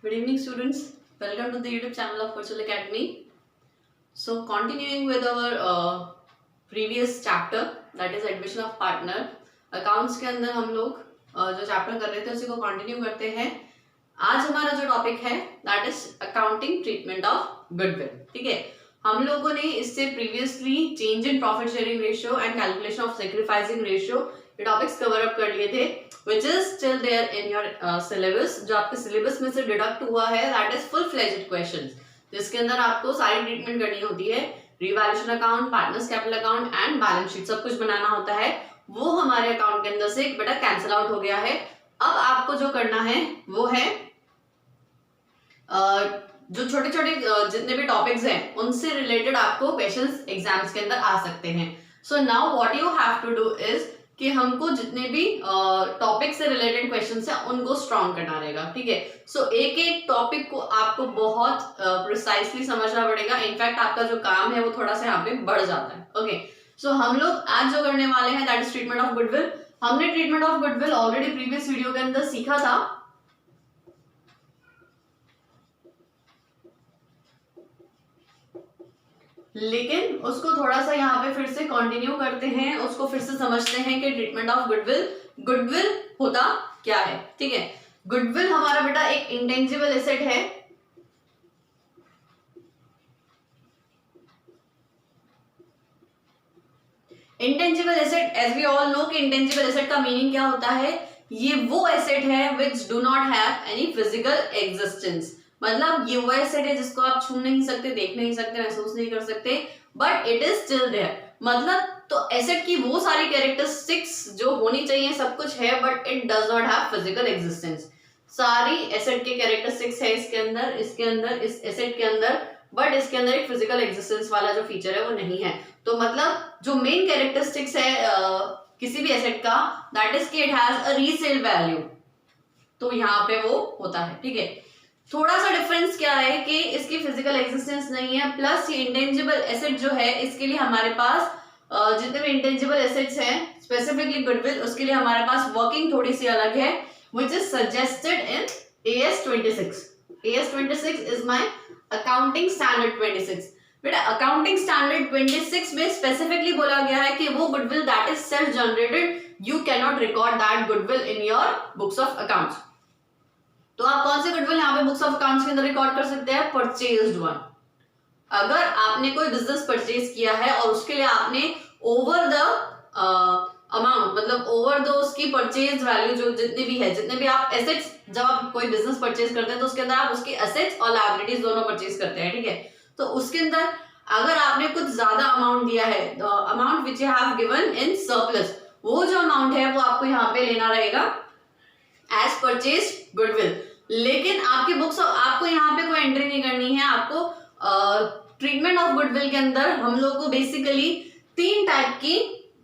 Good evening, students. Welcome to the YouTube channel of Virtual Academy. So, continuing with our previous chapter, that is admission of partner. Accounts के अंदर हम लोग जो chapter कर रहे थे उसी को कंटिन्यू करते हैं. आज हमारा जो टॉपिक है that is accounting treatment of goodwill. ठीक है, हम लोगों ने इससे previously change in profit sharing ratio and calculation of sacrificing ratio ये टॉपिक्स कवर अप कर लिए थे, which is still there in your syllabus. जो आपके सिलेबस में से डिडक्ट हुआ है that is full fledged questions, जिसके अंदर आपको सारी ट्रीटमेंट करनी होती है. Revaluation account, partners capital account and balance sheet सब कुछ बनाना होता है. वो हमारे अकाउंट के अंदर से एक बेटा कैंसिल आउट हो गया है. अब आपको जो करना है वो है जो छोटे छोटे जितने भी टॉपिक्स हैं उनसे रिलेटेड आपको क्वेश्चंस एग्जाम्स के अंदर आ सकते हैं. So now what you have to do is कि हमको जितने भी टॉपिक से रिलेटेड क्वेश्चंस हैं उनको स्ट्रॉन्ग करना रहेगा. ठीक है, सो एक एक टॉपिक को आपको बहुत प्रिसाइसली समझना पड़ेगा. इनफैक्ट आपका जो काम है वो थोड़ा सा यहाँ पे बढ़ जाता है. ओके, सो हम लोग आज जो करने वाले हैं that is treatment of goodwill. हमने treatment of goodwill already previous video के अंदर सीखा था. लेकिन उसको थोड़ा सा यहाँ पे फिर से कंटिन्यू करते हैं, उसको फिर से समझते हैं कि ट्रीटमेंट ऑफ गुडविल होता क्या है. ठीक है, गुडविल हमारा बेटा एक इंटेंजिबल एसेट है. Intangible asset as we all know कि इंटेंजिबल एसेट का मीनिंग क्या होता है. ये वो एसेट है which do not have any physical existence. मतलब ये वो एसेट है जिसको आप छू नहीं सकते, देख नहीं सकते, महसूस नहीं कर सकते, but it is still there. मतलब तो एसेट की वो सारी कैरेक्टरिस्टिक्स जो होनी चाहिए सब कुछ है, but it does not have physical existence. सारी एसेट के कैरेक्टरिस्टिक्स है इसके अंदर इस एसेट के अंदर, बट इसके अंदर एक फिजिकल एग्जिस्टेंस वाला जो फीचर है वो नहीं है. तो मतलब जो मेन कैरेक्टरिस्टिक्स है किसी भी एसेट का दैट इज कि it has a resale value. तो यहाँ पे वो होता है. ठीक है, थोड़ा सा डिफरेंस क्या है कि इसकी फिजिकल एग्जिस्टेंस नहीं है, प्लस ये इंटेंजिबल एसेट जो है इसके लिए हमारे पास जितने भी इंटेंजिबल एसेट्स हैं स्पेसिफिकली गुडविल उसके लिए हमारे पास वर्किंग थोड़ी सी अलग है, which is suggested in AS26. AS26 is my accounting standard 26. बेटा अकाउंटिंग स्टैंडर्ड 26 में स्पेसिफिकली बोला गया है कि वो goodwill that is self generated, you can not record that goodwill in your books of accounts. तो आप कौन से गुडविल यहाँ पे बुक्स ऑफ अकाउंट्स के अंदर रिकॉर्ड कर सकते हैं? Purchased one. अगर आपने कोई बिजनेस परचेज किया है और उसके लिए आपने ओवर द अमाउंट, मतलब ओवर द उसकी परचेज वैल्यू जो जितने भी आप एसेट्स, जब आप कोई बिजनेस परचेज करते हैं तो उसके अंदर आप उसके एसेट्स और लायबिलिटीज दोनों परचेज करते हैं. ठीक है, तो उसके अंदर अगर आपने कुछ ज्यादा अमाउंट दिया है, the amount which you have given in surplus, वो जो अमाउंट है वो आपको यहाँ पे लेना रहेगा एज परचेज गुडविल. लेकिन आपके बुक्स आपको यहाँ पे कोई एंट्री नहीं करनी है. आपको ट्रीटमेंट ऑफ गुडविल के अंदर हम लोग को बेसिकली 3 टाइप की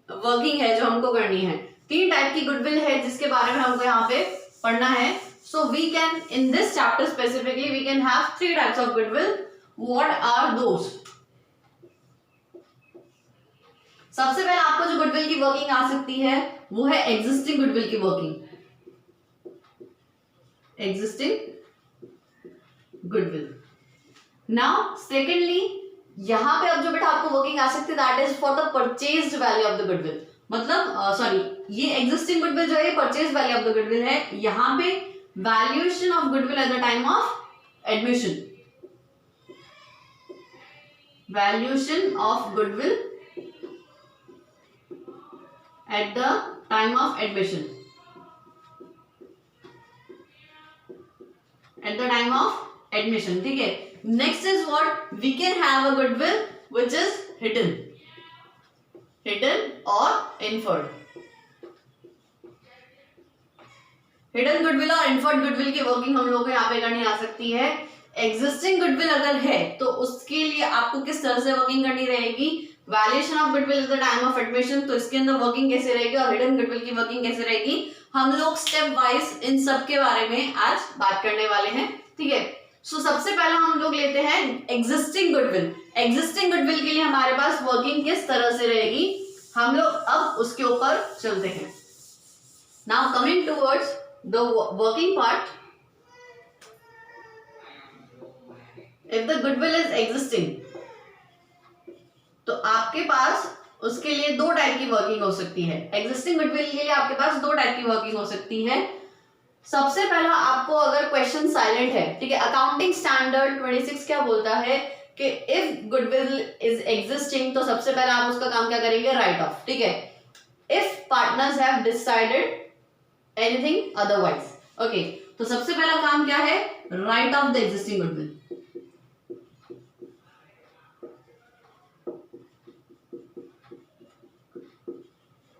वर्किंग है जो हमको करनी है. 3 टाइप की गुडविल है जिसके बारे में हमको यहाँ पे पढ़ना है. So we can in this chapter specifically we can have 3 types of goodwill. What are those? सबसे पहले आपको जो गुडविल की वर्किंग आ सकती है वो है एग्जिस्टिंग गुडविल की working. Existing goodwill. Now secondly यहां पे अब जो बेटा आपको वर्किंग आ सकती है that is for the purchased value of the goodwill. मतलब सॉरी ये एग्जिस्टिंग गुडविल जो है purchase value of the goodwill है. यहां पे valuation of goodwill at the time of admission. Valuation of goodwill at the time of admission. At the time of admission. ठीक है, next is what we can have a goodwill which is hidden or inferred. Hidden goodwill और inferred goodwill की working हम लोगों को यहाँ पे करनी आ सकती है. एग्जिस्टिंग गुडविल अगर है तो उसके लिए आपको किस तरह से वर्किंग करनी रहेगी? Valuation of goodwill at the time of admission. तो इसके अंदर वर्किंग कैसे रहेगी और हिडन गुडविल की वर्किंग कैसे रहेगी, हम लोग स्टेप वाइज इन सब के बारे में आज बात करने वाले हैं. ठीक है, सो सबसे पहला हम लोग लेते हैं एग्जिस्टिंग गुडविल. एग्जिस्टिंग गुडविल के लिए हमारे पास वर्किंग किस तरह से रहेगी हम लोग अब उसके ऊपर चलते हैं. Now coming towards the working part. If the goodwill is existing, तो आपके पास उसके लिए दो टाइप की वर्किंग हो सकती है। एग्जिस्टिंग गुडविल के लिए आपके पास दो टाइप की वर्किंग हो सकती है। सबसे पहला, आपको अगर क्वेश्चन साइलेंट है, ठीक है, अकाउंटिंग स्टैंडर्ड 26 क्या बोलता है कि इफ गुडविल इज एग्जिस्टिंग, तो सबसे पहले आप उसका काम क्या करेंगे, राइट ऑफ, ठीक है। If partners have decided anything otherwise, okay, तो सबसे पहला काम क्या है, right of the existing goodwill.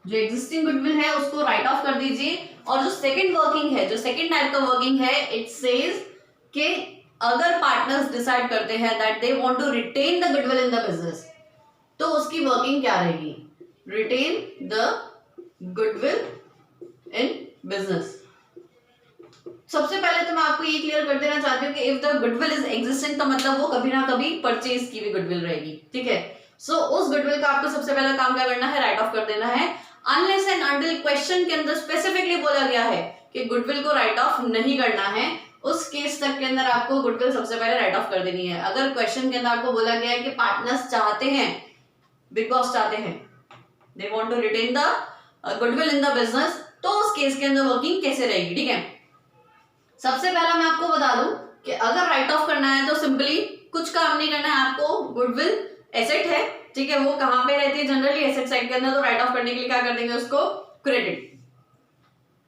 जो एग्जिस्टिंग गुडविल है उसको राइट ऑफ कर दीजिए। और जो सेकंड वर्किंग है, जो सेकंड टाइप का वर्किंग है, इट सेज कि अगर पार्टनर्स डिसाइड करते हैं that they want to retain the goodwill in the business, तो उसकी वर्किंग क्या रहेगी, retain the goodwill in business. सबसे पहले तो मैं आपको ये क्लियर कर देना चाहती हूँ कि if the goodwill is existing, तो मतलब वो कभी ना कभी परचेज की भी गुडविल रहेगी, ठीक है। सो उस गुडविल का आपको सबसे पहला काम क्या करना है, राइट ऑफ कर देना है। अनलेस एंड अनटिल क्वेश्चन के अंदर स्पेसिफिकली बोला गया है कि गुडविल को राइट ऑफ नहीं करना है, उस केस तक के अंदर आपको गुडविल सबसे पहले राइट ऑफ कर देनी है। अगर क्वेश्चन के अंदर आपको बोला गया है कि पार्टनर्स चाहते हैं, बिग बॉस चाहते हैं, they want to retain the goodwill in the business, तो उस केस के अंदर वर्किंग कैसे रहेगी, ठीक है। सबसे पहला मैं आपको बता दूं कि अगर राइट ऑफ करना है तो सिंपली कुछ काम नहीं करना है आपको। गुडविल एसेट है, ठीक है, वो कहां पे रहती है, जनरली एसेट साइड के अंदर, तो राइट ऑफ करने के लिए क्या कर देंगे, उसको credit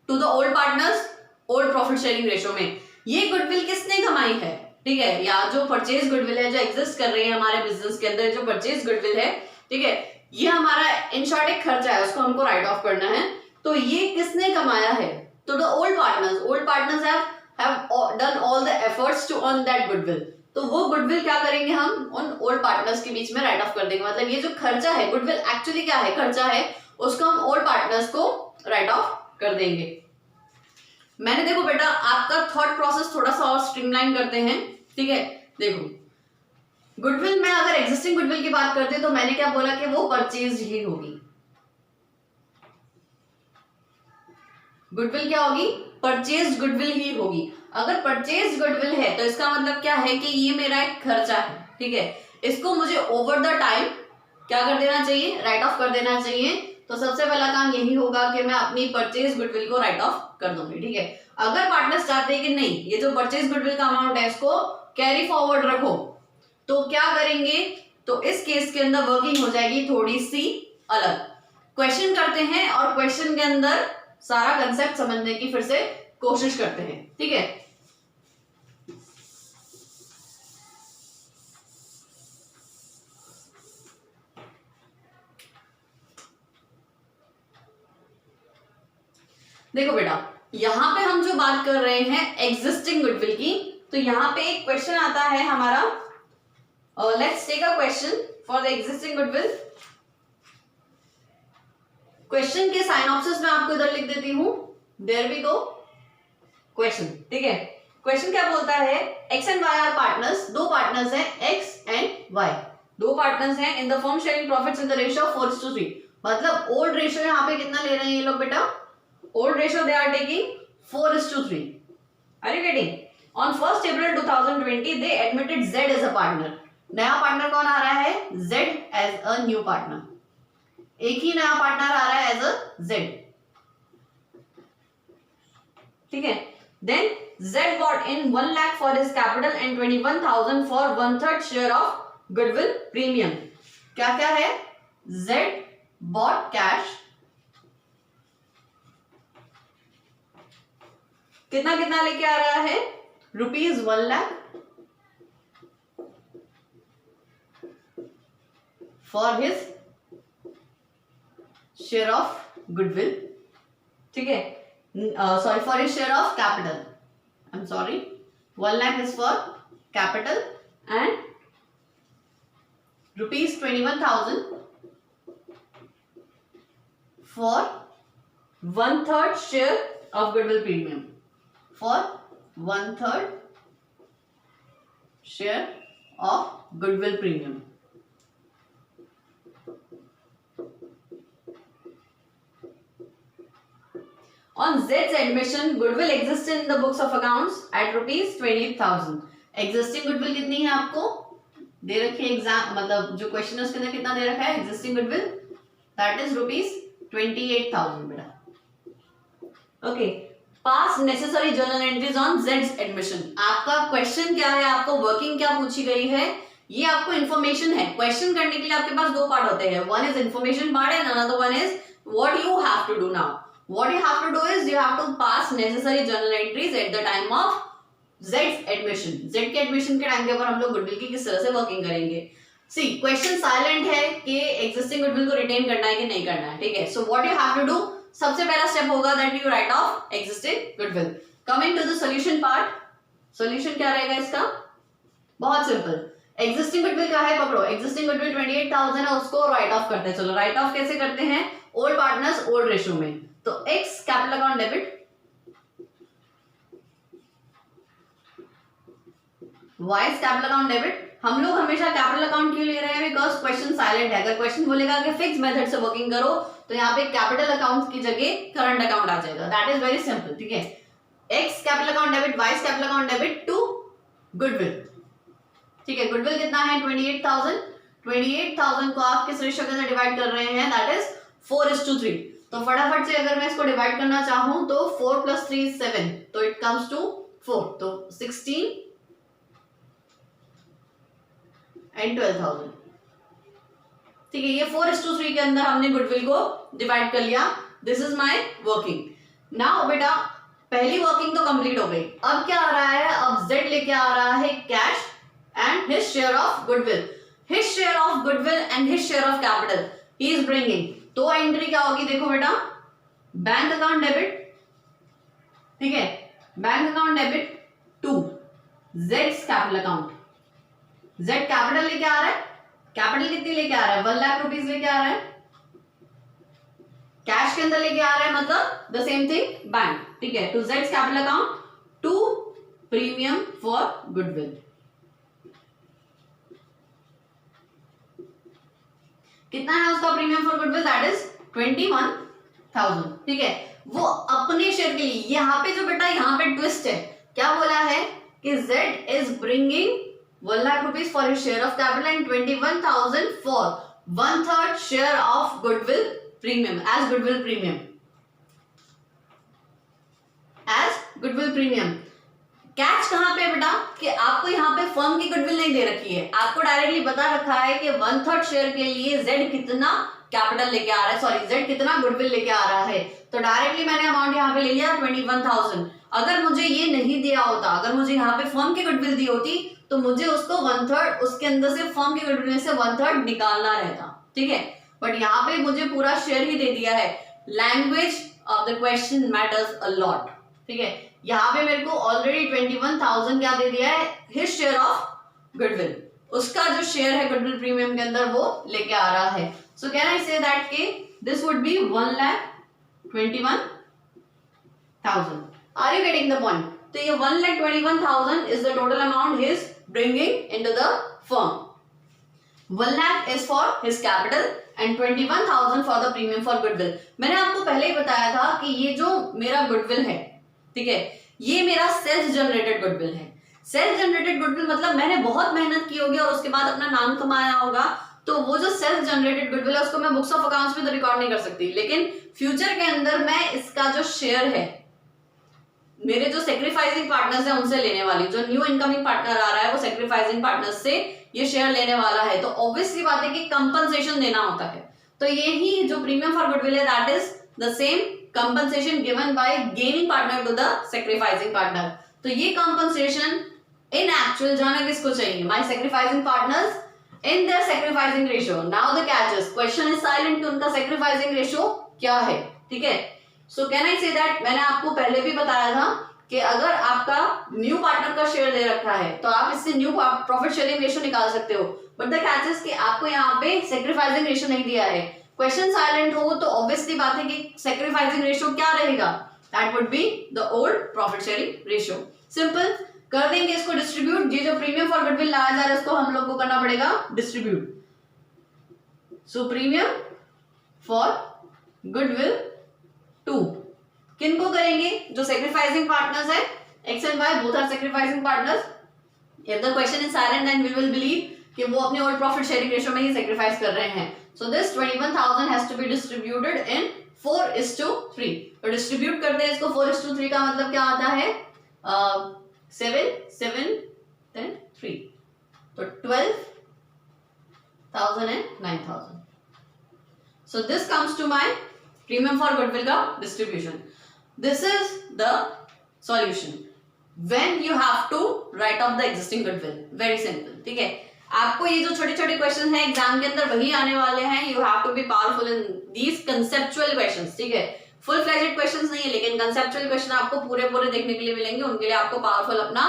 to the old partners, old profit sharing ratio में। ये गुडविल किसने कमाई है, ठीक है, या जो परचेज गुडविल है जो एग्जिस्ट कर रही है हमारे बिजनेस के अंदर, जो परचेज गुडविल है, ठीक है, ये हमारा इन शॉर्ट एक खर्चा है, उसको हमको राइट ऑफ करना है। तो ये किसने कमाया है, तो the old partners, old partners have done all the efforts to earn that goodwill, तो वो गुडविल क्या करेंगे, हम उन ओल्ड पार्टनर्स के बीच में राइट ऑफ कर देंगे। मतलब ये जो खर्चा है, गुडविल एक्चुअली क्या है, खर्चा है, उसको हम ओल्ड पार्टनर्स को राइट ऑफ कर देंगे। मैंने, देखो बेटा, आपका थॉट प्रोसेस थोड़ा सा और स्ट्रीमलाइन करते हैं, ठीक है। देखो, गुडविल में अगर एग्जिस्टिंग गुडविल की बात करते हैं तो मैंने क्या बोला कि वो परचेज ही होगी। गुडविल क्या होगी, परचेज गुडविल ही होगी। अगर परचेज गुडविल है तो इसका मतलब क्या है कि ये मेरा एक खर्चा है, ठीक है, इसको मुझे ओवर द टाइम क्या कर देना चाहिए, राइट ऑफ कर देना चाहिए। तो सबसे पहला काम यही होगा कि मैं अपनी परचेज गुडविल को राइट ऑफ कर दूंगी, ठीक है। अगर पार्टनर्स चाहते हैं कि नहीं, ये जो परचेज गुडविल का अमाउंट है इसको कैरी फॉरवर्ड रखो, तो क्या करेंगे, तो इस केस के अंदर वर्किंग हो जाएगी थोड़ी सी अलग। क्वेश्चन करते हैं और क्वेश्चन के अंदर सारा कंसेप्ट समझने की फिर से कोशिश करते हैं, ठीक है। देखो बेटा, यहां पे हम जो बात कर रहे हैं एग्जिस्टिंग गुडविल की, तो यहां पे एक क्वेश्चन आता है हमारा, let's take a question for the existing goodwill. Question के साइनॉप्सिस में आपको इधर लिख देती हूं, देयर वी गो क्वेश्चन, ठीक है। क्वेश्चन क्या बोलता है, X and Y are partners, दो पार्टनर्स हैं एक्स एंड वाई, दो पार्टनर्स हैं in the firm sharing profits in the ratio 4:3। मतलब ओल्ड रेशियो यहाँ पे कितना ले रहे हैं ये लोग बेटा, old ratio they are taking 4:3। Are you getting? On 1 April 2020 they admitted Z as a partner. नया पार्टनर कौन आ रहा है, Z as a new partner, एक ही नया पार्टनर आ रहा है एज अ Z, ठीक है। Then Z bought in 1 lakh for his capital and 21,000 for 1/3 share of goodwill premium। क्या क्या है, Z bought cash, कितना कितना लेके आ रहा है, ₹1 lakh for his share of goodwill, ठीक है, sorry, for his share of capital, I'm sorry, 1 lakh is for capital and ₹21,000 for 1/3 share of goodwill premium, for 1/3 share of goodwill premium। On Z's admission, goodwill existed in the books of accounts at ₹20,000 existing goodwill कितनी है आपको दे रखी है, exam मतलब जो question है उसके अंदर कितना दे रखा है एग्जिस्टिंग गुडविल, दैट इज ₹28,000 बेटा। Okay, pass necessary journal entries on Jades admission. आपका क्वेश्चन क्या है, आपको वर्किंग क्या पूछी गई है, ये आपको इन्फॉर्मेशन है। क्वेश्चन करने के लिए आपके पास दो पार्ट होते हैं, one is information part and another one is what you have to do now. What you have to do is you have to pass necessary journal entries at the time of Z admission. Z के admission के time के ऊपर हम लोग goodwill की किस तरह से वर्किंग करेंगे। सी क्वेश्चन साइलेंट है कि एग्जिस्टिंग गुडविल को रिटेन करना है कि नहीं करना है, ठीक है। So what you have to do, सबसे पहला स्टेप होगा that you write off existing goodwill. Coming to the solution part, solution क्या रहेगा इसका, बहुत सिंपल। एग्जिस्टिंग गुडविल क्या है, पकड़ो, एग्जिस्टिंग गुडविल 28,000 है, उसको राइट ऑफ करते हैं। चलो राइट ऑफ कैसे करते हैं, ओल्ड पार्टनर्स ओल्ड रेशियो में। तो x capital account debit, Y's capital account debit. हम लोग हमेशा कैपिटल अकाउंट क्यों ले रहे हैं, बिकॉज क्वेश्चन साइलेंट है। अगर क्वेश्चन बोलेगा कि फिक्स मेथड से वर्किंग करो तो यहाँ पे कैपिटल अकाउंट की जगह करंट अकाउंट आ जाएगा, दैट इज वेरी सिंपल, ठीक है। X capital account debit, Y's capital account debit to goodwill, ठीक है। गुडविल कितना है 28,000, 28,000 को आप किस रेशियो के अंदर डिवाइड कर रहे हैं, दैट इज 4:3। तो फटाफट से अगर मैं इसको डिवाइड करना चाहूं तो 4 + 3 = 7, तो इट कम्स टू 4, तो 16 and 12,000, ठीक है। ये 4:3 के अंदर हमने गुडविल को डिवाइड कर लिया। This is my working. Now बेटा पहली वर्किंग तो कंप्लीट हो गई, अब क्या आ रहा है, अब जेड लेके आ रहा है cash and his share of goodwill, his share of goodwill and his share of capital he is bringing. तो एंट्री क्या होगी, देखो बेटा, बैंक अकाउंट डेबिट, ठीक है, बैंक अकाउंट डेबिट टू जेड्स कैपिटल अकाउंट। जेड कैपिटल लेके आ रहा है, कैपिटल कितनी लेके आ रहा है, 1 लाख रुपीज लेके आ रहा है, कैश के अंदर लेके आ रहा है, मतलब द सेम थिंग बैंक, ठीक है। टू जेड्स capital account to premium for goodwill. कितना है उसका premium for goodwill, that is 21,000, ठीक है। वो अपने शेयर के लिए, यहाँ पे जो बेटा यहाँ पे ट्विस्ट है, क्या बोला है कि Z is bringing 1 lakh rupees for his share of capital and 21,000 for 1/3 share of goodwill premium as goodwill premium, as goodwill premium. Catch कहां पे बेटा कि आपको यहाँ पे फर्म की गुडविल नहीं दे रखी है, आपको डायरेक्टली बता रखा है कि 1/3 शेयर के लिए जेड कितना कैपिटल लेके आ रहा है, सॉरी जेड कितना गुडविल लेके आ रहा है। तो डायरेक्टली मैंने अमाउंट यहाँ पे ले लिया 21,000। अगर मुझे ये नहीं दिया होता, अगर मुझे यहाँ पे फर्म की गुडविल दी होती तो मुझे उसको 1/3 उसके अंदर से फर्म की गुडविल से 1/3 निकालना रहता, ठीक है। बट यहाँ पे मुझे पूरा शेयर ही दे दिया है। Language of the question matters a lot, ठीक है। यहाँ पे मेरे को ऑलरेडी 21,000 क्या दे दिया है, हिज शेयर ऑफ गुडविल, उसका जो शेयर है गुडविल प्रीमियम के अंदर वो लेके आ रहा है। So can I said that के this would be 1,21,000। Are you getting the point? तो ये 1,21,000 is the total amount he is bringing into the firm. 1 lakh is for his capital and 21,000 for the premium for goodwill. मैंने आपको पहले ही बताया था कि ये जो मेरा गुडविल है, ठीक है, ये मेरा सेल्फ जनरेटेड गुडविल है। सेल्फ जनरेटेड गुडविल मतलब मैंने बहुत मेहनत की होगी और उसके बाद अपना नाम कमाया होगा, तो वो जो सेल्फ जनरेटेड गुडविल है उसको मैं बुक्स ऑफ अकाउंट्स में तो रिकॉर्ड नहीं कर सकती, लेकिन फ्यूचर के अंदर मैं इसका जो शेयर है मेरे जो सेक्रीफाइसिंग पार्टनर्स हैं उनसे लेने वाली, जो न्यू इनकमिंग पार्टनर आ रहा है वो सेक्रीफाइसिंग पार्टनर्स से ये शेयर लेने वाला है, तो ऑब्वियसली बात है कि कंपनसेशन देना होता है। तो यही जो प्रीमियम फॉर गुडविल है that is the same compensation given by gaining partner to the sacrificing partner. तो ये कंपनसेशन इन एक्चुअल जाना किसको चाहिए, my sacrificing partners in their sacrificing ratio. Now the catch is question is silent कि उनका sacrificing ratio क्या है, ठीक है। So can I said that, मैंने आपको पहले भी बताया था कि अगर आपका न्यू पार्टनर का शेयर दे रखा है तो आप इससे न्यू प्रॉफिट शेयरिंग रेशियो निकाल सकते हो, बट द कैच इज कि आपको यहाँ पे सेक्रीफाइसिंग रेशियो नहीं दिया है। क्वेश्चन साइलेंट हो तो ऑब्वियसली बात है कि सेक्रीफाइसिंग रेशियो क्या रहेगा, that would be the old profit sharing ratio. Simple कर देंगे इसको डिस्ट्रीब्यूट, ये जो प्रीमियम फॉर गुडविल लाया जा रहा है उसको हम लोग को करना पड़ेगा distribute. So premium for goodwill to किनको करेंगे, जो सेक्रीफाइसिंग पार्टनर्स है, X and Y both are sacrificing partners, if the question is silent then we will believe कि वो अपने ओल्ड प्रॉफिट शेयरिंग रेशियो में ही सेक्रीफाइस कर रहे हैं. So this 21,000 has to be distributed in 4:3. तो डिस्ट्रीब्यूट करते हैं इसको 4:3 का मतलब क्या आता है 7 7 then 3. तो 12,000 and 9,000. So this comes to my premium for goodwill का distribution. This is the solution. When you have to write off the existing goodwill. Very simple. ठीक है. आपको ये जो छोटे छोटे क्वेश्चन हैं एग्जाम के अंदर वही आने वाले हैं. You have to be powerful in these conceptual questions. ठीक है. फुल फ्लेजेड क्वेश्चंस नहीं है लेकिन कंसेप्चुअल क्वेश्चन आपको पूरे पूरे देखने के लिए मिलेंगे. उनके लिए आपको पावरफुल अपना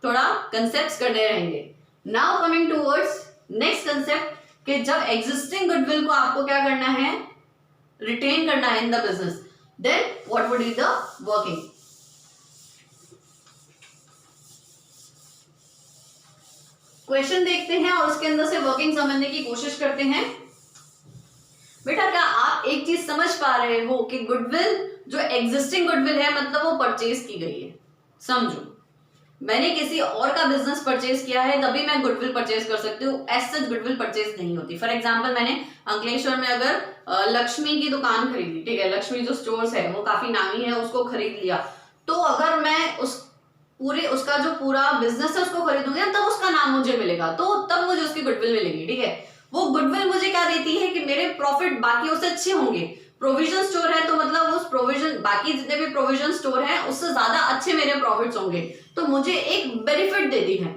थोड़ा कंसेप्ट्स करने रहेंगे. Now coming towards next concept कि जब एग्जिस्टिंग गुडविल को आपको क्या करना है रिटेन करना है in the business, then what would be the working. Question देखते हैं और उसके अंदर से वर्किंग समझने की कोशिश करते हैं. बेटा क्या आप एक चीज समझ पा रहे हो कि गुडविल जो एग्जिस्टिंग गुडविल है मतलब वो परचेज की गई है. समझो मैंने किसी और का बिजनेस परचेज किया है तभी मैं गुडविल परचेज कर सकती हूँ. एज सच गुडविल परचेज नहीं होती. फॉर एग्जांपल मैंने अंकलेश्वर में अगर लक्ष्मी की दुकान खरीदी, ठीक है, लक्ष्मी जो स्टोर्स है वो काफी नामी है, उसको खरीद लिया, तो अगर मैं उसका जो पूरा बिजनेस है उसको खरीदूंगी तब उसका नाम मुझे मिलेगा, तो तब मुझे उसकी गुडविल मिलेगी. ठीक है. वो गुडविल मुझे क्या देती है कि मेरे प्रॉफिट बाकियों से अच्छे होंगे. प्रोविजन स्टोर है तो मतलब उस प्रोविजन बाकी जितने भी प्रोविजन स्टोर है उससे ज्यादा अच्छे मेरे प्रॉफिट्स होंगे, तो मुझे एक बेनिफिट देती है.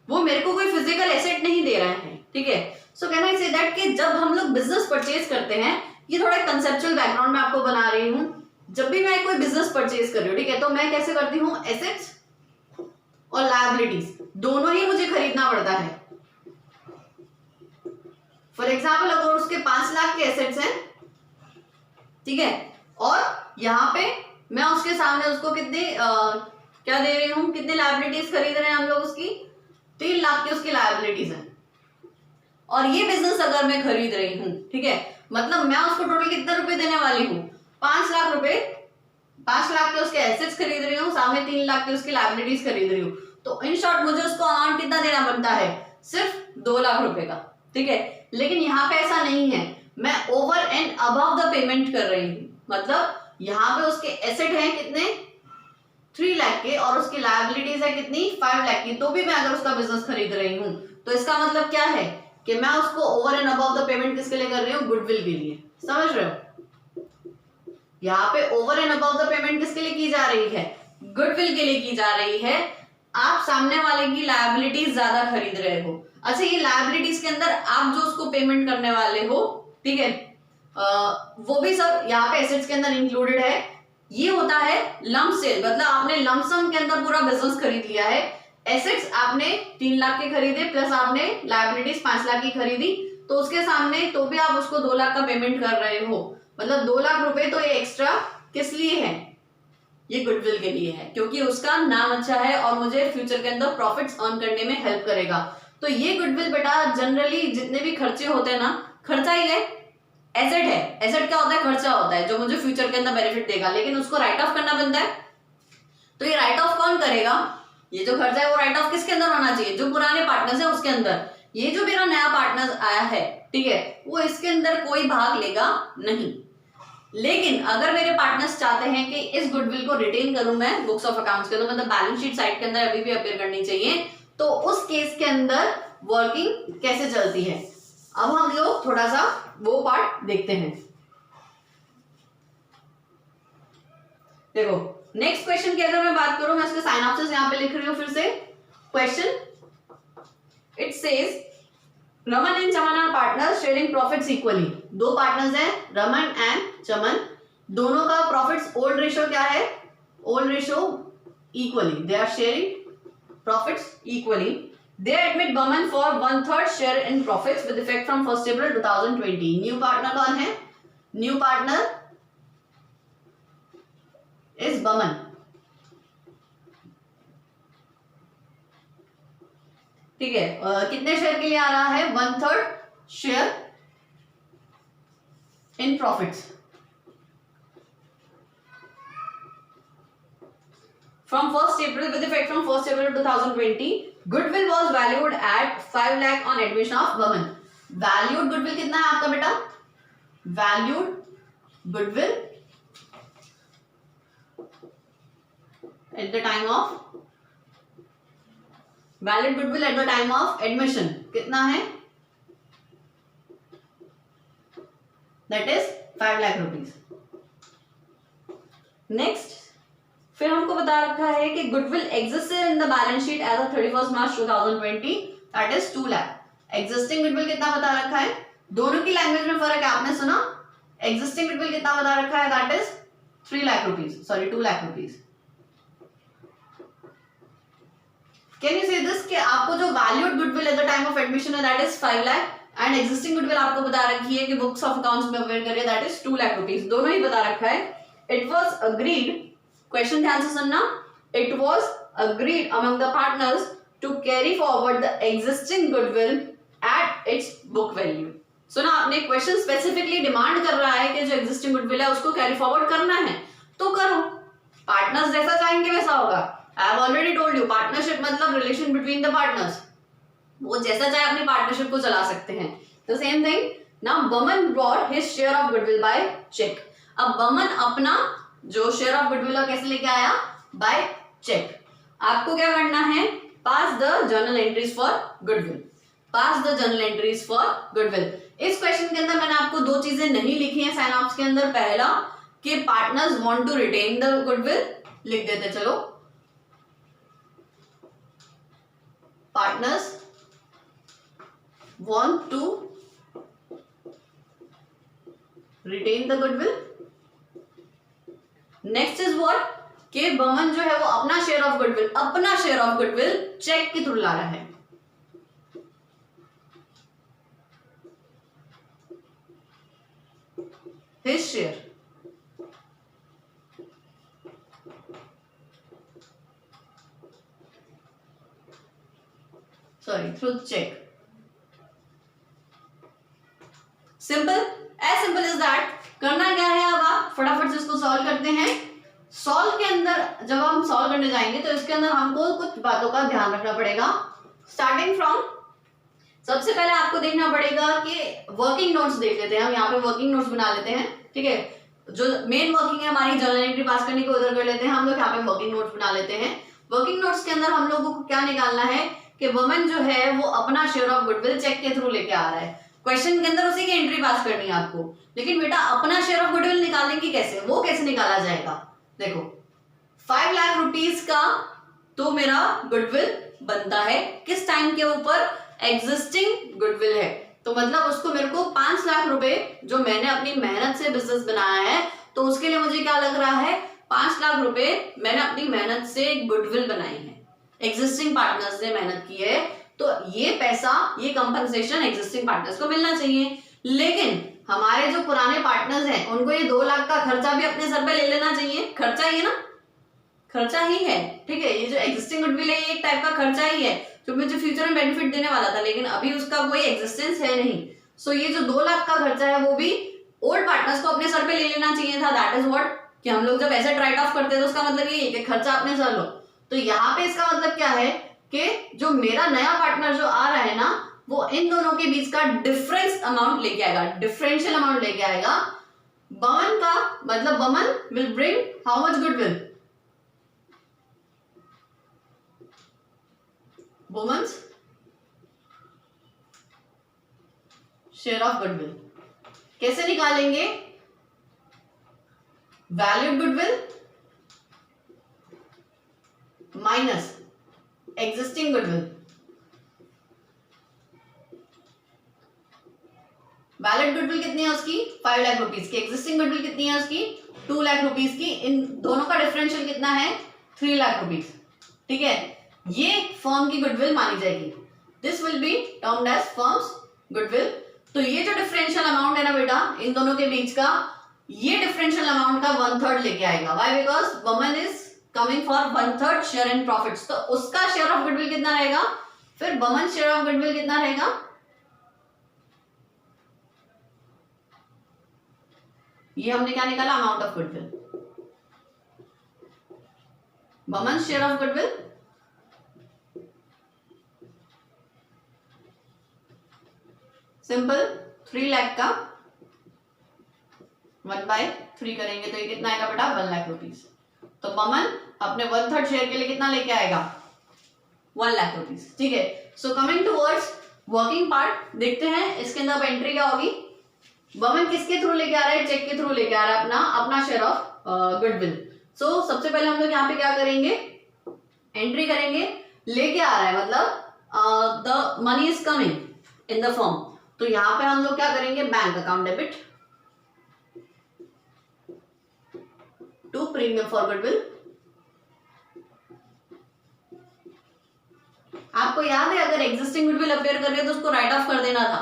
वो मेरे को कोई फिजिकल एसेट नहीं दे रहा है. ठीक है. So can I said that कि जब हम लोग बिजनेस परचेज करते हैं, ये थोड़ा कंसेप्चुअल बैकग्राउंड में आपको बना रही हूँ. जब भी मैं कोई बिजनेस परचेज कर रही हूँ, ठीक है, तो मैं कैसे करती हूँ, एसेट्स और लायबिलिटीज दोनों ही मुझे खरीदना पड़ता है. फॉर एग्जाम्पल अगर उसके 5 लाख के एसेट्स हैं, ठीक है, और यहाँ पे मैं उसके सामने उसको कितने क्या दे रही हूँ, कितने लायबिलिटीज खरीद रहे हैं हम लोग, उसकी 3 लाख की उसकी लायबिलिटीज हैं. और ये बिजनेस अगर मैं खरीद रही हूँ, ठीक है, मतलब मैं उसको टोटल कितने रुपए देने वाली हूँ, 5 लाख रुपए. 5 लाख के उसके एसेट्स खरीद रही हूँ, सामने 3 लाख की उसकी लायबिलिटीज खरीद रही हूँ. तो इन शॉर्ट मुझे उसको अमाउंट कितना देना बनता है, सिर्फ 2 लाख रुपए का. ठीक है. लेकिन यहाँ पे ऐसा नहीं है, मैं over and above the payment कर रही हूँ. मतलब यहाँ पे उसके एसेट हैं कितने, 3 लाख के, और उसकी लायबिलिटीज है कितनी, 5 लाख की. तो भी मैं अगर उसका बिजनेस खरीद रही हूँ तो इसका मतलब क्या है कि मैं उसको over and above the payment किसके लिए कर रही हूँ, गुडविल के लिए. समझ रहे हो. यहाँ पे over and above the payment किसके लिए की जा रही है, गुडविल के लिए की जा रही है. आप सामने वाले की लायबिलिटीज ज्यादा खरीद रहे हो. अच्छा, ये लायबिलिटीज के अंदर आप जो उसको पेमेंट करने वाले हो, ठीक है, वो भी सब यहाँ पे एसेट्स के अंदर इंक्लूडेड है. ये होता है लंप सेल, मतलब आपने लंप सम के अंदर पूरा बिजनेस खरीद लिया है. एसेट्स आपने 3 लाख के खरीदे प्लस आपने लायबिलिटीज 5 लाख की खरीदी, तो उसके सामने तो भी आप उसको 2 लाख का पेमेंट कर रहे हो. मतलब 2 लाख रुपए तो ये एक्स्ट्रा किस लिए है, ये गुडविल के लिए है, क्योंकि उसका नाम अच्छा है और मुझे फ्यूचर के अंदर प्रॉफिट्स अर्न करने में हेल्प करेगा. तो ये गुडविल बेटा जनरली जितने भी खर्चे होते हैं ना, खर्चा ही है, एसेट है. एसेट क्या होता है, खर्चा होता है जो मुझे फ्यूचर के अंदर बेनिफिट देगा, लेकिन उसको राइट ऑफ करना बनता है. तो ये राइट ऑफ कौन करेगा, ये जो खर्चा है वो राइट ऑफ किसके अंदर होना चाहिए, जो पुराने पार्टनर्स है उसके अंदर. ये जो मेरा नया पार्टनर आया है, ठीक है, वो इसके अंदर कोई भाग लेगा नहीं. लेकिन अगर मेरे पार्टनर्स चाहते हैं कि इस गुडविल को रिटेन करूं मैं बुक्स ऑफ अकाउंट्स के अंदर, मतलब बैलेंस शीट साइड के अंदर अभी भी अपीयर करनी चाहिए, तो उस केस के अंदर वर्किंग कैसे चलती है. अब हम लोग थोड़ा सा वो पार्ट देखते हैं. देखो नेक्स्ट क्वेश्चन की अगर मैं बात करूं, मैं उसके साइनॉप्सिस यहां पे लिख रही हूं फिर से. Question it says Raman and Chaman are partners sharing profits equally. 2 partners हैं, रमन एंड चमन, दोनों का प्रॉफिट्स ओल्ड रेशियो क्या है, old ratio equally. They are sharing profits equally. They admit Burman for 1/3 share in profits with effect from 1st April 2020. New partner कौन है, new partner is Burman. ठीक है. कितने शेयर के लिए आ रहा है, 1/3 share in profits. from 1st April with effect from 1st April 2020 goodwill was valued at 5 lakh on admission of women. valued goodwill कितना है आपका बेटा? valued goodwill at the time of valid goodwill at the time of admission कितना है? that is 5 lakh rupees. next फिर हमको बता रखा है कि goodwill existed in the balance sheet as of 31 March 2020 that is 2 lakh. Existing goodwill कितना बता रखा है? दोनों की लैंग्वेज में फर्क है, आपने सुना. एग्जिस्टिंग गुडविल कितना बता रखा है? That is 3 lakh rupees, sorry 2 lakh rupees. Can you say this कि आपको जो valued goodwill at the time of admission है that is 5 lakh and existing goodwill आपको बता रखी है कि बुक्स ऑफ अकाउंट्स में अवेयर करिए दैट इज 2 लाख रुपीज. दोनों ही बता रखा है. इट वाज अग्रीड, क्वेश्चन ध्यान से सुनना, it was agreed among the partners to carry forward the existing goodwill at its book value. सुना आपने, क्वेश्चन स्पेसिफिकली डिमांड कर रहा है कि जो एग्जिस्टिंग गुडविल है उसको कैरी फॉरवर्ड करना है तो करो, पार्टनर्स जैसा चाहेंगे वैसा होगा. I have already told you, partnership मतलब रिलेशन बिटवीन द पार्टनर्स, वो जैसा चाहे अपनी पार्टनरशिप को चला सकते हैं. The same thing now Burman brought his share of goodwill by cheque. अब बमन अपना जो शेयर ऑफ गुडविल है कैसे लेके आया? By cheque. आपको क्या करना है? Pass the journal entries for goodwill. Pass the journal entries for goodwill. इस क्वेश्चन के अंदर मैंने आपको दो चीजें नहीं लिखी हैं साइन ऑफ्स के अंदर. पहला कि partners want to retain the goodwill, लिख देते चलो. Partners want to retain the goodwill. Next is what कि बमन जो है वो अपना शेयर ऑफ गुडविल चेक के थ्रू ला रहा है. His share, sorry through cheque. Simple, as simple is that. करना क्या है, अब आप फटाफट से इसको सॉल्व करते हैं. सॉल्व के अंदर जब हम सॉल्व करने जाएंगे तो इसके अंदर हमको कुछ बातों का ध्यान रखना पड़ेगा. स्टार्टिंग फ्रॉम, सबसे पहले आपको देखना पड़ेगा कि वर्किंग नोट्स देख लेते हैं. हम यहाँ पे वर्किंग नोट्स बना लेते हैं, ठीक है. जो मेन वर्किंग है हमारी जर्नल एंट्री पास करने को उधर कर लेते हैं हम लोग. यहाँ पे वर्किंग नोट्स बना लेते हैं. वर्किंग नोट्स के अंदर हम लोगों को क्या निकालना है कि वुमेन जो है वो अपना शेयर ऑफ गुडविल चेक के थ्रू लेके आ रहा है. क्वेश्चन के अंदर उसी की एंट्री पास करनी है आपको. लेकिन बेटा अपना शेयर ऑफ गुडविल निकालने की कैसे, वो कैसे निकाला जाएगा? देखो 5 लाख रुपीस का तो मेरा गुडविल बनता है किस टाइम के ऊपर? एग्जिस्टिंग गुडविल है, तो मतलब उसको मेरे को 5 लाख रुपए जो मैंने अपनी मेहनत से बिजनेस बनाया है तो उसके लिए मुझे क्या लग रहा है? 5 लाख रुपए मैंने अपनी मेहनत से गुडविल बनाई है, एग्जिस्टिंग पार्टनर्स ने मेहनत की है, तो ये पैसा, ये कंपनसेशन एग्जिस्टिंग पार्टनर्स को मिलना चाहिए. लेकिन हमारे जो पुराने पार्टनर्स हैं उनको ये 2 लाख का खर्चा भी अपने सर पे ले लेना चाहिए. खर्चा ही है ना, खर्चा ही है, ठीक है. ये जो एग्जिस्टिंग गुडविल है ये एक टाइप का खर्चा ही है जो मुझे फ्यूचर में बेनिफिट देने वाला था, लेकिन अभी उसका कोई एग्जिस्टेंस है नहीं. सो ये जो 2 लाख का खर्चा है वो भी ओल्ड पार्टनर्स को अपने सर पे ले लेना चाहिए था. दैट इज व्हाट कि हम लोग जब ऐसे राइट ऑफ करते हैं तो उसका मतलब ये है कि खर्चा अपने सर लो. तो यहाँ पे इसका मतलब क्या है कि जो मेरा नया पार्टनर जो आ रहा है ना वो इन दोनों के बीच का डिफरेंस अमाउंट लेके आएगा, डिफरेंशियल अमाउंट लेके आएगा. बमन का मतलब Burman will bring how much goodwill? Burman's share of goodwill कैसे निकालेंगे? Valued goodwill minus existing goodwill. Valid goodwill कितनी है उसकी? 5 लाख रुपीस की. एग्जिस्टिंग गुडविल कितनी है उसकी? 2 लाख रुपीस की. इन दोनों का डिफरेंशियल कितना है? 3 लाख रुपीस. ठीक है, ये फर्म की गुडविल मानी जाएगी. This will be termed as firm's goodwill. तो ये जो डिफरेंशियल अमाउंट है ना बेटा इन दोनों के बीच का, ये डिफरेंशियल अमाउंट का 1/3 लेके आएगा. Why? Because woman is coming for 1/3 share in profits. तो उसका शेयर ऑफ गुडविल कितना रहेगा? फिर वुमन शेयर ऑफ गुडविल कितना रहेगा? ये हमने क्या निकाला? Amount of goodwill. Baman share of goodwill simple 3 lakh का 1/3 करेंगे तो ये कितना आएगा बेटा 1 लाख रुपीज। तो बमन अपने 1/3 शेयर के लिए कितना लेके आएगा 1 लाख रुपीज। ठीक है, so coming towards working part देखते हैं इसके अंदर अब एंट्री क्या होगी। बमन किसके थ्रू लेके आ रहा है, चेक के थ्रू लेके आ रहा है अपना शेयर ऑफ गुडविल। सो सबसे पहले हम लोग यहाँ पे क्या करेंगे, एंट्री करेंगे, लेके आ रहा है मतलब the money is coming in the firm. तो यहाँ पे हम लोग क्या करेंगे, bank account debit to premium for goodwill. आपको याद है अगर एग्जिस्टिंग गुडविल अपेयर कर रही है तो उसको राइट ऑफ कर देना था,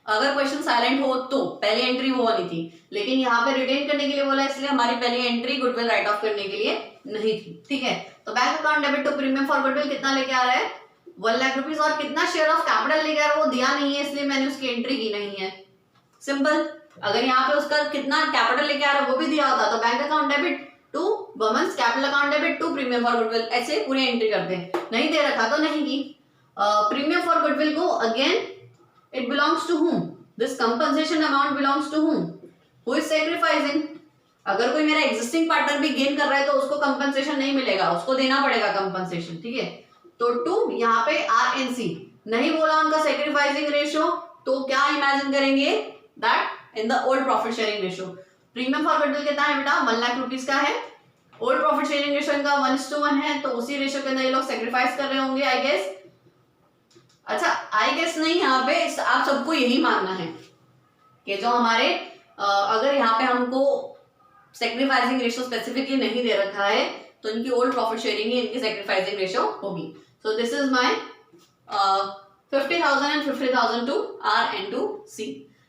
अगर क्वेश्चन साइलेंट हो तो पहली एंट्री वो वाली थी, लेकिन यहाँ पे रिटेन करने के लिए बोला इसलिए हमारी पहली एंट्री गुडविल राइट ऑफ करने के लिए नहीं थी। ठीक है, तो bank account debit to premium for goodwill कितना लेके आ रहा है 1 लाख रुपीज, और कितना शेयर ऑफ कैपिटल लेके आ रहा है वो दिया नहीं है इसलिए मैंने उसकी एंट्री की नहीं है। सिंपल, अगर यहाँ पे उसका कितना कैपिटल लेके आ रहा है वो भी दिया होता तो bank account debit to Burman's capital account debit to premium for goodwill, ऐसे पूरी एंट्री करते हैं। नहीं दे रखा तो नहीं की। प्रीमियम फॉर गुडविल को again it belongs to whom, this compensation amount belongs to whom, who is sacrificing. अगर कोई मेरा एग्जिस्टिंग पार्टनर भी गेन कर रहा है तो उसको कंपनसेशन नहीं मिलेगा, उसको देना पड़ेगा कंपनसेशन। ठीक है, तो टू यहाँ पे RNC नहीं बोला उनका सैक्रिफाइसिंग रेशियो, तो क्या इमेजिन करेंगे that in the old profit sharing ratio. Premium for goodwill कितना है बेटा 1 लाख रुपीज का है, ओल्ड प्रॉफिट शेयरिंग रेशियो इनका 1:1 है, तो उसी रेशियो के अंदर ये लोग सैक्रिफाइस कर रहे होंगे आई गेस। अच्छा आई गेस नहीं, यहाँ पे आप सबको यही मानना है कि जो हमारे अगर यहाँ पे हमको सैक्रिफाइसिंग रेशियो स्पेसिफिकली नहीं दे रखा है तो इनकी ओल्ड प्रॉफिट शेयरिंग ही इनकी सैक्रिफाइसिंग रेशियो होगी। सो this is my 50,000 and 50,000 to R and to C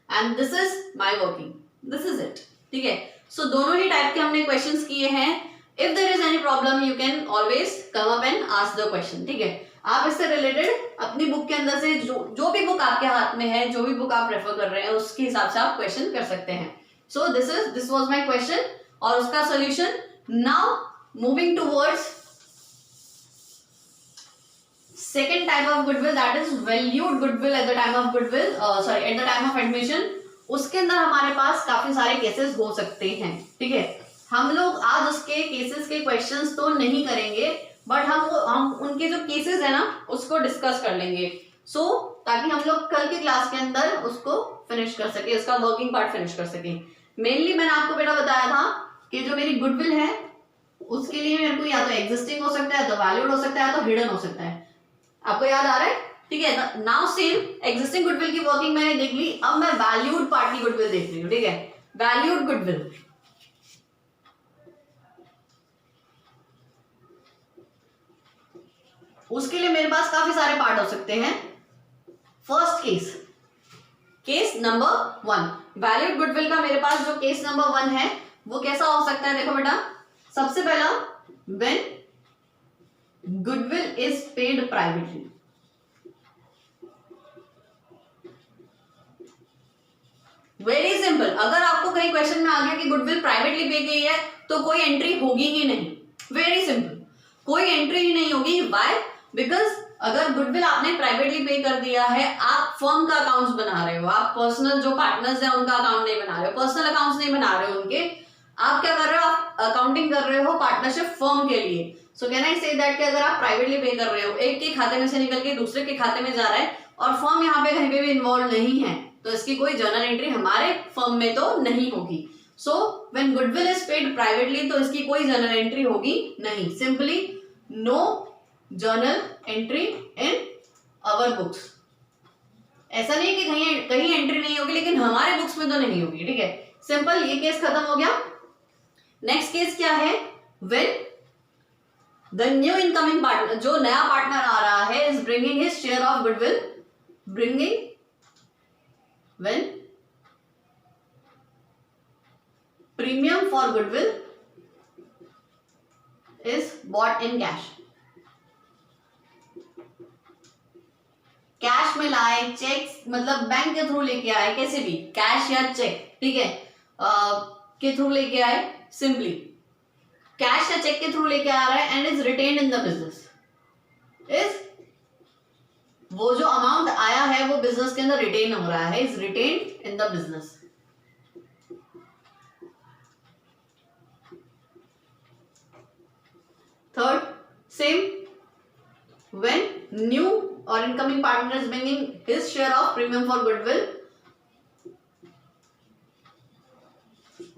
and this is my working, this is it। ठीक है, सो दोनों ही टाइप के हमने क्वेश्चंस किए हैं। If there is any problem you can always come up and ask the question. ठीक है, आप इससे रिलेटेड अपनी बुक के अंदर से जो भी बुक आपके हाथ में है, जो भी बुक आप रेफर कर रहे हैं उसके हिसाब से आप क्वेश्चन कर सकते हैं। So this was my question और उसका solution. Now moving towards second type of goodwill, that is valued goodwill at the time of goodwill at the time of admission। उसके अंदर हमारे पास काफी सारे केसेस हो सकते हैं। ठीक है, हम लोग आज उसके केसेस के क्वेश्चंस तो नहीं करेंगे, बट हम उनके जो केसेस है ना उसको डिस्कस कर लेंगे। ताकि हम लोग कल के क्लास के अंदर उसको फिनिश कर सके, उसका वर्किंग पार्ट फिनिश कर सके। मेनली मैंने आपको बेटा बताया था कि जो मेरी गुडविल है उसके लिए मेरे को या तो एग्जिस्टिंग हो सकता है, तो वैल्यूड हो सकता है, तो हिडन हो सकता है। आपको याद आ रहा है? ठीक है, नाउ सेम एग्जिस्टिंग गुडविल की वर्किंग मैंने देख ली, अब मैं वैल्यूड पार्ट की गुडविल देख रही हूँ। ठीक है, वैल्यूड गुडविल उसके लिए मेरे पास काफी सारे पार्ट हो सकते हैं। First case number 1, valued goodwill का मेरे पास जो केस नंबर 1 है वो कैसा हो सकता है? देखो बेटा, सबसे पहला when goodwill is paid privately. Very simple, अगर आपको कहीं क्वेश्चन में आ गया कि गुडविल प्राइवेटली पे गई है तो कोई एंट्री होगी ही नहीं। वेरी सिंपल, कोई एंट्री ही नहीं होगी। व्हाई? बिकॉज अगर गुडविल आपने प्राइवेटली पे कर दिया है, आप फर्म का अकाउंट्स बना रहे हो, आप पर्सनल जो पार्टनर्स हैं उनका अकाउंट नहीं बना रहे हो, पर्सनल अकाउंट्स नहीं बना रहे हो उनके, आप क्या कर रहे हो? आप अकाउंटिंग कर रहे हो पार्टनरशिप फर्म के लिए। So can I said that कि अगर आप प्राइवेटली पे कर रहे हो, एक के खाते में से निकल के दूसरे के खाते में जा रहा है और फर्म यहाँ पे कहीं पे भी इन्वॉल्व नहीं है, तो इसकी कोई जर्नल एंट्री हमारे फर्म में तो नहीं होगी। So when goodwill is paid privately तो इसकी कोई जर्नल एंट्री होगी नहीं। Simply no journal entry in our books. ऐसा नहीं कि कहीं एंट्री नहीं होगी, लेकिन हमारे बुक्स में तो नहीं होगी। ठीक है, सिंपल, ये केस खत्म हो गया। नेक्स्ट केस क्या है? When the new incoming partner, जो नया पार्टनर आ रहा है, is bringing his share of goodwill, bringing when premium for goodwill is bought in cash। Cash में लाए, चेक मतलब बैंक के थ्रू लेके आए, कैसे भी कैश या चेक, ठीक है, के थ्रू लेके आए। सिंपली कैश या चेक के थ्रू लेके आ रहा है and is retained in the business, is वो जो अमाउंट आया है वो बिजनेस के अंदर रिटेन हो रहा है, is retained in the business. Third, same when new और incoming partner is bringing his share of premium for goodwill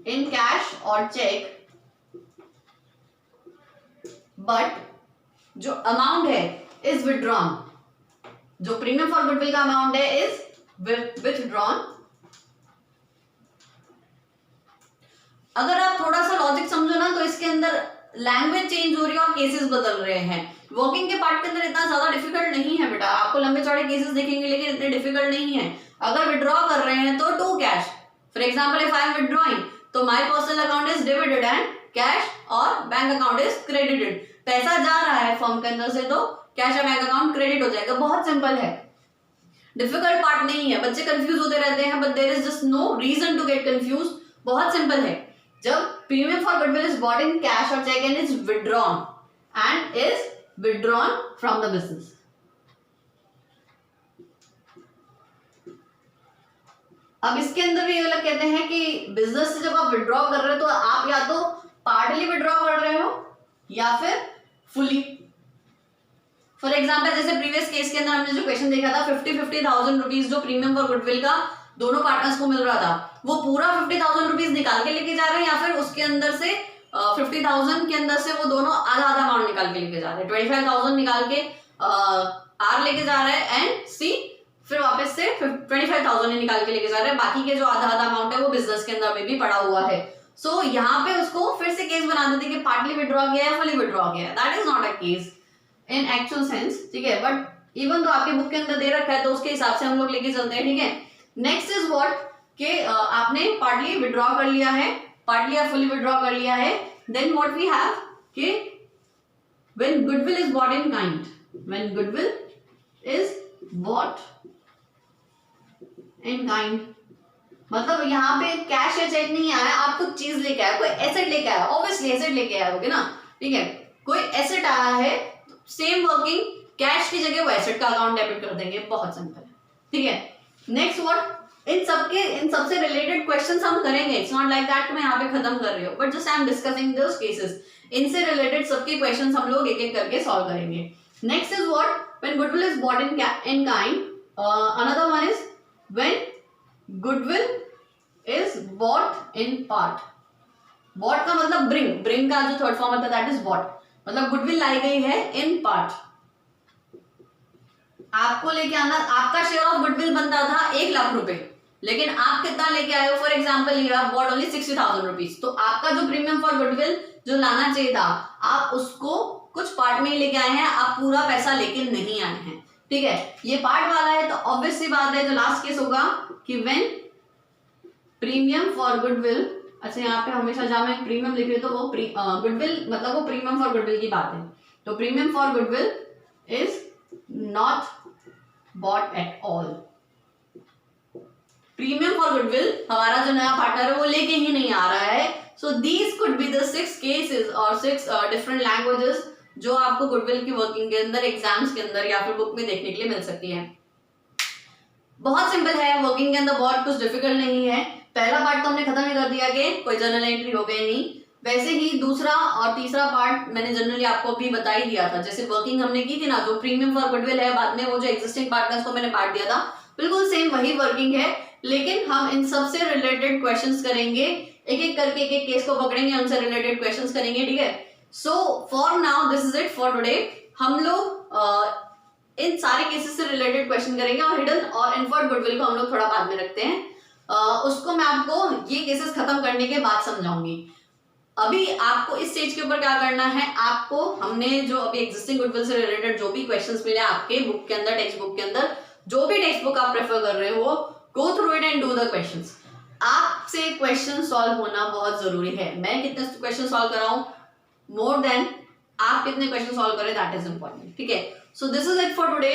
in cash और चेक, बट जो अमाउंट है इज विथड्रॉन, जो प्रीमियम फॉर गुडविल का अमाउंट है इज विथड्रॉन। अगर आप थोड़ा सा लॉजिक समझो ना, तो इसके अंदर लैंग्वेज चेंज हो रही है और केसेस बदल रहे हैं। वर्किंग के पार्ट के अंदर इतना ज्यादा डिफिकल्ट नहीं है बेटा, आपको लंबे चौड़े केसेस देखेंगे लेकिन इतने डिफिकल्ट नहीं है। अगर विड्रॉ कर रहे हैं तो to cash, for example if I am withdrawing तो my personal account is debited and cash और बैंक अकाउंट इज क्रेडिटेड। पैसा जा रहा है फर्म के अंदर से तो कैश और बैंक अकाउंट क्रेडिट हो जाएगा। बहुत सिंपल है, डिफिकल्ट पार्ट नहीं है। बच्चे कंफ्यूज होते रहते हैं but there is just no reason to get confuse. बहुत सिंपल है। जब premium for goodwill is bought in cash और cheque and is withdrawn from the business. अब इसके अंदर भी ये लोग कहते हैं कि बिजनेस से जब आप विड्रॉ कर रहे हो तो आप या तो पार्टली विड्रॉ कर रहे हो या फिर फुली। फॉर एग्जाम्पल जैसे प्रीवियस केस के अंदर हमने जो क्वेश्चन देखा था 50,000 रुपीज जो प्रीमियम फॉर गुडविल का दोनों पार्टनर्स को मिल रहा था, वो पूरा 50,000 रुपीज निकाल के लेके जा रहे हैं या फिर उसके अंदर से 50,000 के अंदर से वो दोनों आधा आधा अमाउंट निकाल के लेके जा रहे हैं। 25,000 निकाल के आर लेके जा रहे हैं एंड सी फिर वापस से 25,000 निकाल के लेके जा रहे हैं। बाकी के जो आधा आधा अमाउंट है वो बिजनेस के अंदर में भी पड़ा हुआ है। सो यहाँ पे उसको फिर से केस बना देते कि पार्टली विड्रॉ किया है फुली विड्रॉ किया है। That is not a case in actual sense, ठीक है। बट इवन तो आपके बुक के अंदर दे रखा है तो उसके हिसाब से हम लोग लेके चलते हैं, ठीक है। नेक्स्ट इज व्हाट कि आपने पार्टली विड्रॉ कर लिया है, पार्टली या फुली विड्रॉ कर लिया है, देन व्हाट वी हैव कि when goodwill is bought in kind, when goodwill is bought in kind मतलब यहाँ पे कैश या चेक नहीं आया, आप कुछ चीज लेके आए, कोई एसेट लेके आया, ऑब्वियसली एसेट लेके आए होगे ना, ठीक है। कोई एसेट आया है, सेम वर्किंग, कैश की जगह वो एसेट का अकाउंट डेबिट कर देंगे। बहुत सिंपल है, ठीक है। नेक्स्ट व्हाट, इन सबसे रिलेटेड क्वेश्चंस हम करेंगे। इट्स नॉट लाइक दैट मैं यहाँ पे खत्म कर रही हूँ, but just I am discussing those cases. इनसे रिलेटेड सबके क्वेश्चंस हम लोग एक एक करके सॉल्व करेंगे। Next is what, when goodwill is bought in kind. Another one is when goodwill is bought in part. Bought का मतलब ब्रिंग का जो थर्ड फॉर्म होता है दैट इज बॉट, मतलब गुडविल लाई गई है इन पार्ट। आपको लेके आना, आपका शेयर ऑफ गुडविल बनता था 1 लाख रुपए, लेकिन आप कितना लेके आए हो? For example you have bought only 60,000 rupees. तो आपका जो प्रीमियम फॉर गुडविल जो लाना चाहिए था, आप उसको कुछ पार्ट में ही लेके आए हैं, आप पूरा पैसा लेके नहीं आए हैं, ठीक है। ये पार्ट वाला है तो ऑब्वियस सी बात है जो लास्ट केस होगा कि व्हेन प्रीमियम फॉर गुडविल, अच्छा यहाँ पे हमेशा जहां मैं प्रीमियम लिख रही हूँ तो वो गुडविल मतलब वो प्रीमियम फॉर गुडविल की बात है। तो premium for goodwill is not bought at all. Premium for goodwill हमारा जो नया पार्टनर है वो लेके ही नहीं आ रहा है। So these could be the 6 cases और 6 डिफरेंट लैंग्वेजेस जो आपको गुडविल की वर्किंग के अंदर, एग्जाम्स के अंदर या फिर बुक में देखने के लिए मिल सकती है। बहुत सिंपल है, वर्किंग के अंदर बहुत कुछ डिफिकल्ट नहीं है। पहला पार्ट तो हमने खत्म ही कर दिया कि कोई जर्नल एंट्री हो गई नहीं। वैसे ही दूसरा और तीसरा पार्ट मैंने जनरली आपको अभी बता ही दिया था। जैसे वर्किंग हमने की थी ना, जो प्रीमियम फॉर गुडविल है, बाद में वो जो एग्जिस्टिंग पार्टनर्स को मैंने पार्ट दिया था, बिल्कुल सेम वही वर्किंग है, लेकिन हम इन सबसे रिलेटेड क्वेश्चंस करेंगे, एक एक करके एक एक केस को पकड़ेंगे, उनसे रिलेटेड क्वेश्चंस करेंगे, ठीक है। So for now this is it for today. हम लोग इन सारे केसेस से रिलेटेड क्वेश्चन करेंगे और हिडन और इन्फर्ड गुडविल को हम लोग थोड़ा बाद में रखते हैं। उसको मैं आपको ये केसेस खत्म करने के बाद समझाऊंगी। अभी आपको इस स्टेज के ऊपर क्या करना है, आपको हमने जो अभी एग्जिस्टिंग गुडविल से रिलेटेड जो भी क्वेश्चंस मिले आपके बुक के अंदर, टेक्स्ट बुक के अंदर, जो भी टेक्स्ट बुक आप प्रेफर कर रहे हो, go through it and do the questions. आपसे क्वेश्चन सॉल्व होना बहुत जरूरी है। मैं कितने क्वेश्चन सॉल्व कर रहा हूं, मोर देन आप कितने क्वेश्चन सॉल्व करें, दैट इज इंपॉर्टेंट, ठीक है। So this is it for today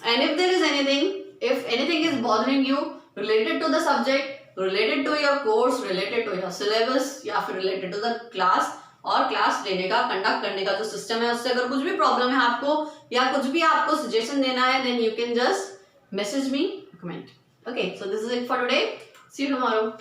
and if there is anything, if anything is bothering you related to the subject, related to your course, related to your syllabus या फिर related to the class, और class लेने का, conduct करने का जो system है उससे अगर कुछ भी प्रॉब्लम है आपको या कुछ भी आपको सजेशन देना है then you can just message me, comment. Okay, so this is it for today. See you tomorrow.